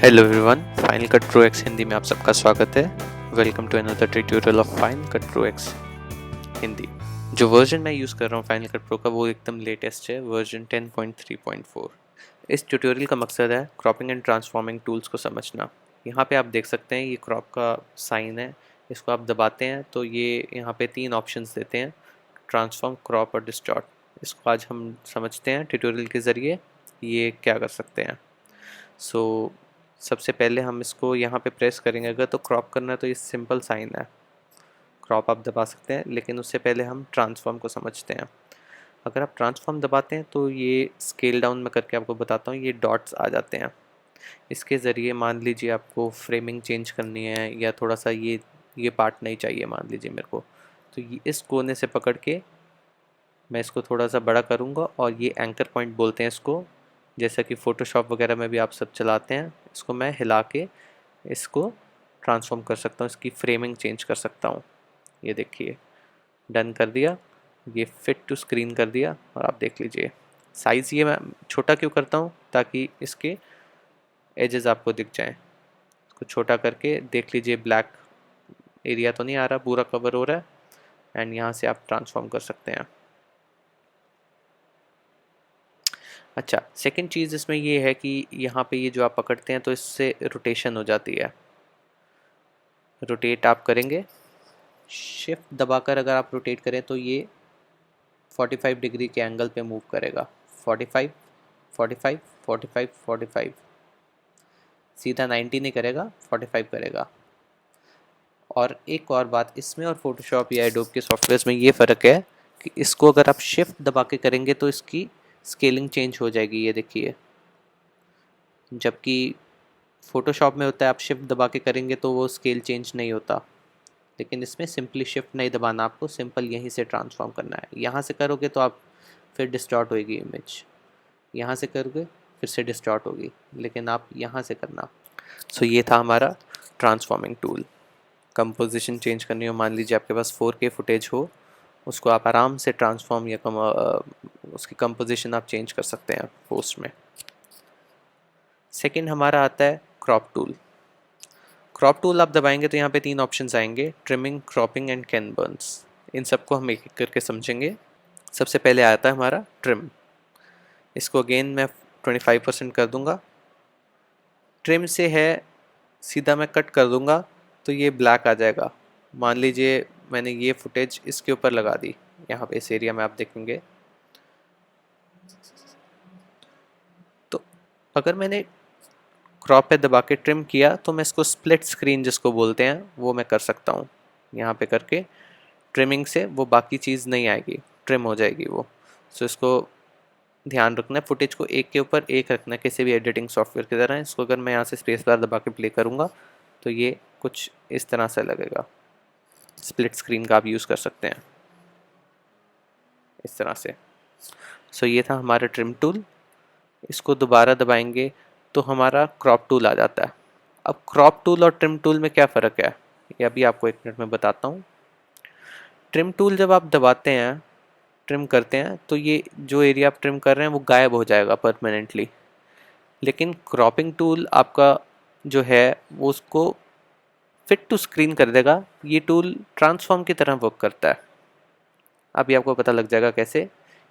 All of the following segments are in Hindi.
Hello everyone, final cut pro X Hindi में आप सबका स्वागत है। Welcome to another tutorial of final cut pro X Hindi. जो वर्जन मैं यूज़ कर रहा हूँ फाइनल कट प्रो का वो एकदम लेटेस्ट है, वर्जन 10.3.4। इस ट्यूटोरियल का मकसद है क्रॉपिंग एंड ट्रांसफॉर्मिंग टूल्स को समझना। यहाँ पे आप देख सकते हैं ये क्रॉप का साइन है, इसको आप दबाते हैं तो ये यहाँ पे 3 ऑप्शंस देते हैं, ट्रांसफॉर्म, क्रॉप और डिस्टॉर्ट। इसको आज हम समझते हैं ट्यूटोरियल के ज़रिए ये क्या कर सकते हैं। सो सबसे पहले हम इसको यहाँ पे प्रेस करेंगे। अगर तो क्रॉप करना है तो ये सिंपल साइन है, क्रॉप आप दबा सकते हैं, लेकिन उससे पहले हम ट्रांसफॉर्म को समझते हैं। अगर आप ट्रांसफॉर्म दबाते हैं तो ये स्केल डाउन में करके आपको बताता हूँ, ये डॉट्स आ जाते हैं। इसके ज़रिए मान लीजिए आपको फ्रेमिंग चेंज करनी है या थोड़ा सा ये पार्ट नहीं चाहिए मान लीजिए मेरे को, तो ये इस कोने से पकड़ के मैं इसको थोड़ा सा बड़ा करूँगा और ये एंकर पॉइंट बोलते हैं इसको। जैसा कि फ़ोटोशॉप वगैरह में भी आप सब चलाते हैं, इसको मैं हिला के इसको ट्रांसफॉर्म कर सकता हूँ, इसकी फ्रेमिंग चेंज कर सकता हूँ। ये देखिए, डन कर दिया, ये फिट टू स्क्रीन कर दिया। और आप देख लीजिए साइज़ ये मैं छोटा क्यों करता हूँ, ताकि इसके एजेस आपको दिख जाएं। इसको छोटा करके देख लीजिए, ब्लैक एरिया तो नहीं आ रहा, पूरा कवर हो रहा है। एंड यहाँ से आप ट्रांसफॉर्म कर सकते हैं। अच्छा, सेकंड चीज़ इसमें ये है कि यहाँ पे ये जो आप पकड़ते हैं तो इससे रोटेशन हो जाती है। रोटेट आप करेंगे, शिफ्ट दबाकर अगर आप रोटेट करें तो ये 45 डिग्री के एंगल पे मूव करेगा। 45, 45, 45, 45, सीधा 90 नहीं करेगा, 45 करेगा। और एक और बात इसमें और फोटोशॉप या एडोब के सॉफ्टवेयर्स में ये फ़र्क है कि इसको अगर आप शिफ्ट दबा के करेंगे तो इसकी स्केलिंग चेंज हो जाएगी, ये देखिए। जबकि फ़ोटोशॉप में होता है आप शिफ्ट दबा के करेंगे तो वो स्केल चेंज नहीं होता, लेकिन इसमें सिंपली शिफ्ट नहीं दबाना, आपको सिंपल यहीं से ट्रांसफॉर्म करना है। यहाँ से करोगे तो आप फिर डिस्टॉर्ट होगी इमेज, यहाँ से करोगे फिर से डिस्टॉर्ट होगी, लेकिन आप यहाँ से करना। सो ये था हमारा ट्रांसफॉर्मिंग टूल। कंपोजिशन चेंज करनी हो, मान लीजिए आपके पास 4K फुटेज हो, उसको आप आराम से ट्रांसफॉर्म या उसकी कंपोजिशन आप चेंज कर सकते हैं पोस्ट में। सेकेंड हमारा आता है क्रॉप टूल। क्रॉप टूल आप दबाएंगे तो यहाँ पे 3 ऑप्शंस आएंगे, trimming, cropping and Ken Burns. इन सबको हम एक एक करके समझेंगे। सबसे पहले आता है हमारा ट्रिम। इसको अगेन मैं 25% कर दूंगा। ट्रिम से है सीधा मैं कट कर दूंगा तो ये ब्लैक आ जाएगा। मान लीजिए मैंने ये फुटेज इसके ऊपर लगा दी, यहाँ पे इस एरिया में आप देखेंगे। तो अगर मैंने क्रॉप पे दबा के ट्रिम किया तो मैं इसको स्प्लिट स्क्रीन जिसको बोलते हैं वो मैं कर सकता हूँ। यहाँ पे करके ट्रिमिंग से वो बाकी चीज़ नहीं आएगी, ट्रिम हो जाएगी वो। सो इसको ध्यान रखना है, फुटेज को एक के ऊपर एक रखना है किसी भी एडिटिंग सॉफ्टवेयर की तरह। इसको अगर मैं यहाँ से स्पेस बार दबा के प्ले करूँगा तो ये कुछ इस तरह से लगेगा। स्प्लिट स्क्रीन का आप यूज़ कर सकते हैं इस तरह से। सो ये था हमारा ट्रिम टूल। इसको दोबारा दबाएंगे तो हमारा क्रॉप टूल आ जाता है। अब क्रॉप टूल और ट्रिम टूल में क्या फ़र्क है ये अभी आपको 1 मिनट में बताता हूँ। ट्रिम टूल जब आप दबाते हैं, ट्रिम करते हैं, तो ये जो एरिया आप ट्रिम कर रहे हैं वो गायब हो जाएगा परमानेंटली। लेकिन क्रॉपिंग टूल आपका जो है वो उसको फिट टू स्क्रीन कर देगा। ये टूल ट्रांसफॉर्म की तरह वर्क करता है। अभी आपको पता लग जाएगा कैसे।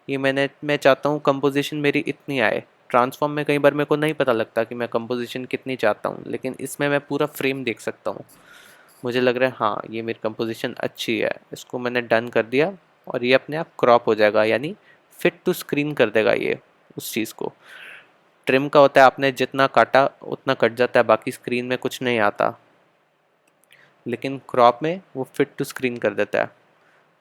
ये मैं चाहता हूँ कंपोजिशन मेरी इतनी आए। ट्रांसफॉर्म में कई बार मेरे को नहीं पता लगता कि मैं कंपोजिशन कितनी चाहता हूँ, लेकिन इसमें मैं पूरा फ्रेम देख सकता हूँ। मुझे लग रहा है हाँ ये मेरी कंपोजिशन अच्छी है, इसको मैंने डन कर दिया और ये अपने आप क्रॉप हो जाएगा, यानी फिट टू स्क्रीन कर देगा ये उस चीज़ को। ट्रिम का होता है आपने जितना काटा उतना कट जाता है, बाकी स्क्रीन में कुछ नहीं आता, लेकिन क्रॉप में वो फिट टू स्क्रीन कर देता है।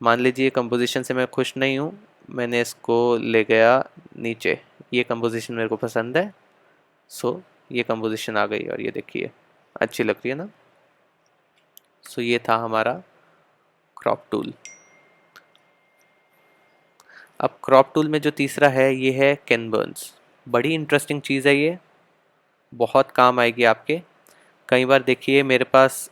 मान लीजिए कंपोजिशन से मैं खुश नहीं हूँ, मैंने इसको ले गया नीचे, ये कंपोजिशन मेरे को पसंद है, सो ये कंपोजिशन आ गई और ये देखिए अच्छी लग रही है ना। सो ये था हमारा क्रॉप टूल। अब क्रॉप टूल में जो तीसरा है ये है कैन बर्न्स। बड़ी इंटरेस्टिंग चीज़ है ये, बहुत काम आएगी आपके। कई बार देखिए मेरे पास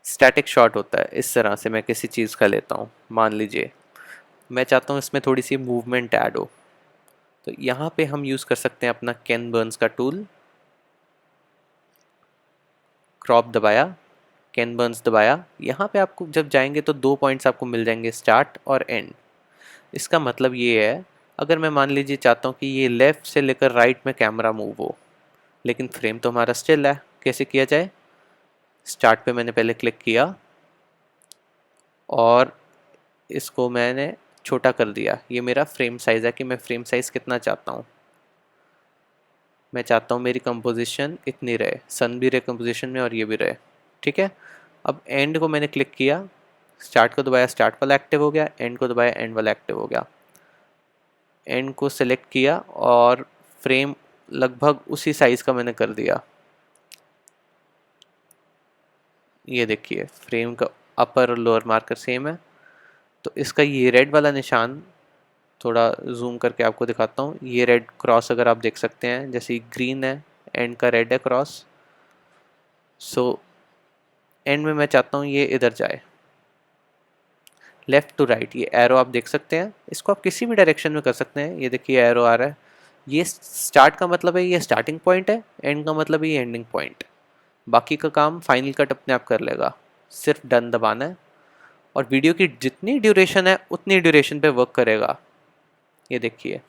स्टैटिक शॉट होता है, इस तरह से मैं किसी चीज़ का लेता हूँ, मान लीजिए मैं चाहता हूँ इसमें थोड़ी सी मूवमेंट ऐड हो, तो यहाँ पे हम यूज़ कर सकते हैं अपना कैन बर्न्स का टूल। क्रॉप दबाया, कैन बर्न्स दबाया, यहाँ पे आपको जब जाएंगे तो 2 पॉइंट्स आपको मिल जाएंगे, स्टार्ट और एंड। इसका मतलब ये है, अगर मैं मान लीजिए चाहता हूँ कि ये लेफ़्ट से लेकर राइट में कैमरा मूव हो, लेकिन फ्रेम तो हमारा स्टिल है, कैसे किया जाए? स्टार्ट पे मैंने पहले क्लिक किया और इसको मैंने छोटा कर दिया। ये मेरा फ्रेम साइज़ है कि मैं फ्रेम साइज़ कितना चाहता हूँ। मैं चाहता हूँ मेरी कंपोजिशन इतनी रहे, सन भी रहे कंपोजिशन में और ये भी रहे, ठीक है। अब एंड को मैंने क्लिक किया, स्टार्ट को दबाया, स्टार्ट वाला एक्टिव हो गया, एंड को दबाया, एंड वाला एक्टिव हो गया। एंड को सेलेक्ट किया और फ्रेम लगभग उसी साइज़ का मैंने कर दिया। ये देखिए फ्रेम का अपर और लोअर मार्कर सेम है। तो इसका ये रेड वाला निशान, थोड़ा जूम करके आपको दिखाता हूँ, ये रेड क्रॉस अगर आप देख सकते हैं, जैसे ग्रीन है, एंड का रेड है क्रॉस। सो एंड में मैं चाहता हूँ ये इधर जाए, लेफ़्ट टू राइट। ये एरो आप देख सकते हैं, इसको आप किसी भी डायरेक्शन में कर सकते हैं। ये देखिए एरो आ रहा है, ये स्टार्ट का मतलब है ये स्टार्टिंग पॉइंट है, एंड का मतलब है ये एंडिंग पॉइंट। बाकी का काम फाइनल कट अपने आप कर लेगा, सिर्फ डन दबाना है और वीडियो की जितनी ड्यूरेशन है उतनी ड्यूरेशन पे वर्क करेगा। ये देखिए,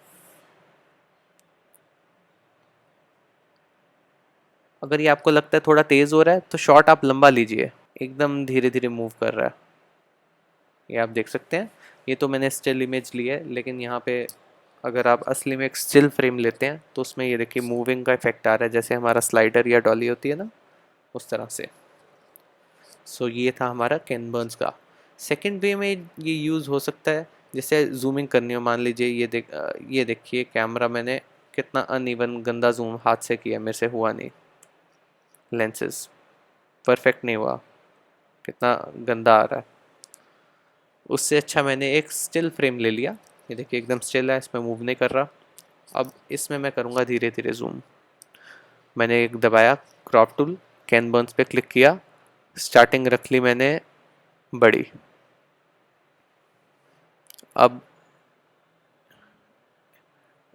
अगर ये आपको लगता है थोड़ा तेज़ हो रहा है तो शॉट आप लंबा लीजिए, एकदम धीरे धीरे मूव कर रहा है। ये आप देख सकते हैं, ये तो मैंने स्टिल इमेज ली है, लेकिन यहाँ पे अगर आप असली में एक स्टिल फ्रेम लेते हैं तो उसमें ये देखिए मूविंग का इफेक्ट आ रहा है, जैसे हमारा स्लाइडर या डॉली होती है ना, उस तरह से। सो ये था हमारा कैन बर्न्स का। सेकेंड वे में ये यूज़ हो सकता है, जैसे जूमिंग करनी हो, मान लीजिए ये देखिए कैमरा मैंने कितना अनइवन गंदा जूम हाथ से किया, मेरे से हुआ नहीं, लेंसेज परफेक्ट नहीं हुआ, कितना गंदा आ रहा है। उससे अच्छा मैंने एक स्टिल फ्रेम ले लिया, ये देखिए एकदम स्टिल है, इसमें मूव नहीं कर रहा। अब इसमें मैं करूँगा धीरे धीरे जूम। मैंने एक दबाया क्रॉप टूल, कैन बर्न्स पे क्लिक किया, स्टार्टिंग रख ली मैंने बड़ी। अब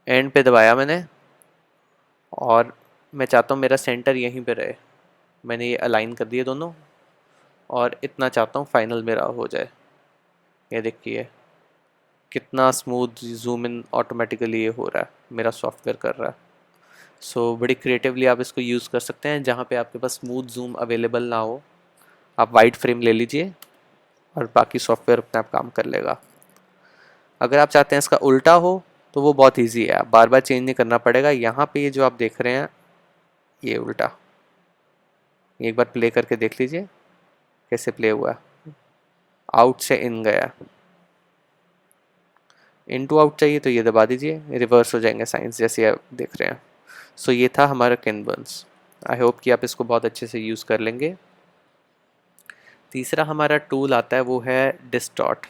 एंड पे दबाया मैंने और मैं चाहता हूँ मेरा सेंटर यहीं पे रहे। मैंने ये अलाइन कर दिए दोनों और इतना चाहता हूँ फाइनल मेरा हो जाए। ये देखिए कितना स्मूथ जूम इन ऑटोमेटिकली ये हो रहा है, मेरा सॉफ्टवेयर कर रहा है। सो बड़ी क्रिएटिवली आप इसको यूज़ कर सकते हैं। जहाँ पे आपके पास स्मूथ जूम अवेलेबल ना हो, आप वाइड फ्रेम ले लीजिए और बाकी सॉफ्टवेयर अपने आप काम कर लेगा। अगर आप चाहते हैं इसका उल्टा हो तो वो बहुत ईजी है, आप बार बार चेंज नहीं करना पड़ेगा। यहाँ पे ये जो आप देख रहे हैं ये उल्टा, एक बार प्ले करके देख लीजिए कैसे प्ले हुआ है। आउट से इन गया, इन टू आउट चाहिए तो ये दबा दीजिए, रिवर्स हो जाएंगे साइंस, जैसे आप देख रहे हैं। सो ये था हमारा कैन बर्न्स। आई होप कि आप इसको बहुत अच्छे से यूज़ कर लेंगे। तीसरा हमारा टूल आता है वो है डिस्टॉर्ट।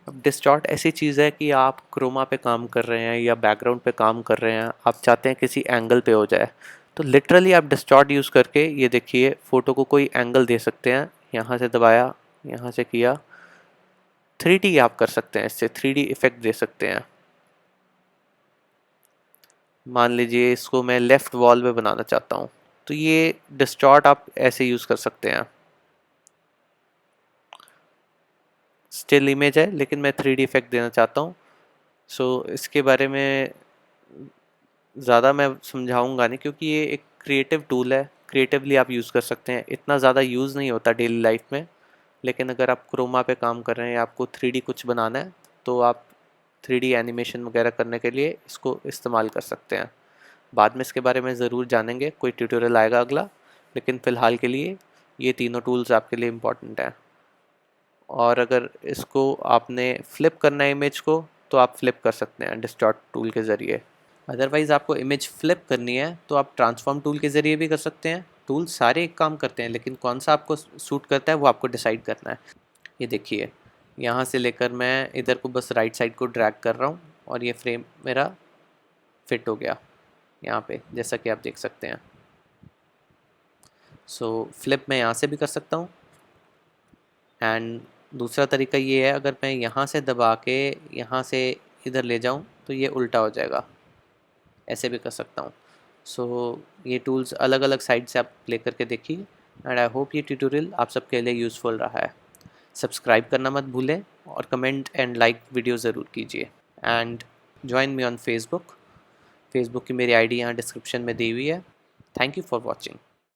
अब डिस्टॉर्ट ऐसी चीज़ है कि आप क्रोमा पे काम कर रहे हैं या बैकग्राउंड पे काम कर रहे हैं, आप चाहते हैं किसी एंगल पे हो जाए, तो लिटरली आप डिस्टॉर्ट यूज़ करके ये देखिए फ़ोटो को कोई एंगल दे सकते हैं। यहाँ से दबाया, यहाँ से किया, 3D आप कर सकते हैं, इससे 3D इफेक्ट दे सकते हैं। मान लीजिए इसको मैं लेफ़्ट वॉल पे बनाना चाहता हूँ, तो ये डिस्टॉर्ट आप ऐसे यूज़ कर सकते हैं। स्टिल इमेज है लेकिन मैं 3D इफेक्ट देना चाहता हूँ। सो इसके बारे में ज़्यादा मैं समझाऊंगा नहीं, क्योंकि ये एक क्रिएटिव टूल है, क्रिएटिवली आप यूज़ कर सकते हैं। इतना ज़्यादा यूज़ नहीं होता डेली लाइफ में, लेकिन अगर आप क्रोमा पे काम कर रहे हैं या आपको 3D कुछ बनाना है तो आप 3D एनिमेशन वगैरह करने के लिए इसको इस्तेमाल कर सकते हैं। बाद में इसके बारे में ज़रूर जानेंगे, कोई ट्यूटोरियल आएगा अगला, लेकिन फ़िलहाल के लिए ये तीनों टूल्स आपके लिए इम्पॉर्टेंट हैं। और अगर इसको आपने फ्लिप करना है इमेज को, तो आप फ्लिप कर सकते हैं डिस्टॉर्ट टूल के ज़रिए। अदरवाइज़ आपको इमेज फ्लिप करनी है तो आप ट्रांसफॉर्म टूल के ज़रिए भी कर सकते हैं। टूल सारे एक काम करते हैं, लेकिन कौन सा आपको सूट करता है वो आपको डिसाइड करना है। ये देखिए यहाँ से लेकर मैं इधर को बस राइट साइड को ड्रैग कर रहा हूँ और ये फ्रेम मेरा फिट हो गया यहाँ पे, जैसा कि आप देख सकते हैं। सो फ्लिप मैं यहाँ से भी कर सकता हूँ। एंड दूसरा तरीका ये है, अगर मैं यहाँ से दबा के यहाँ से इधर ले जाऊँ तो ये उल्टा हो जाएगा, ऐसे भी कर सकता हूँ। सो ये टूल्स अलग अलग साइड से आप प्ले करके देखिए एंड आई होप ये ट्यूटोरियल आप सबके लिए यूज़फुल रहा है। सब्सक्राइब करना मत भूलें और कमेंट एंड लाइक वीडियो ज़रूर कीजिए and join me on Facebook की मेरी आईडी यहाँ डिस्क्रिप्शन में दी हुई है। Thank you for watching.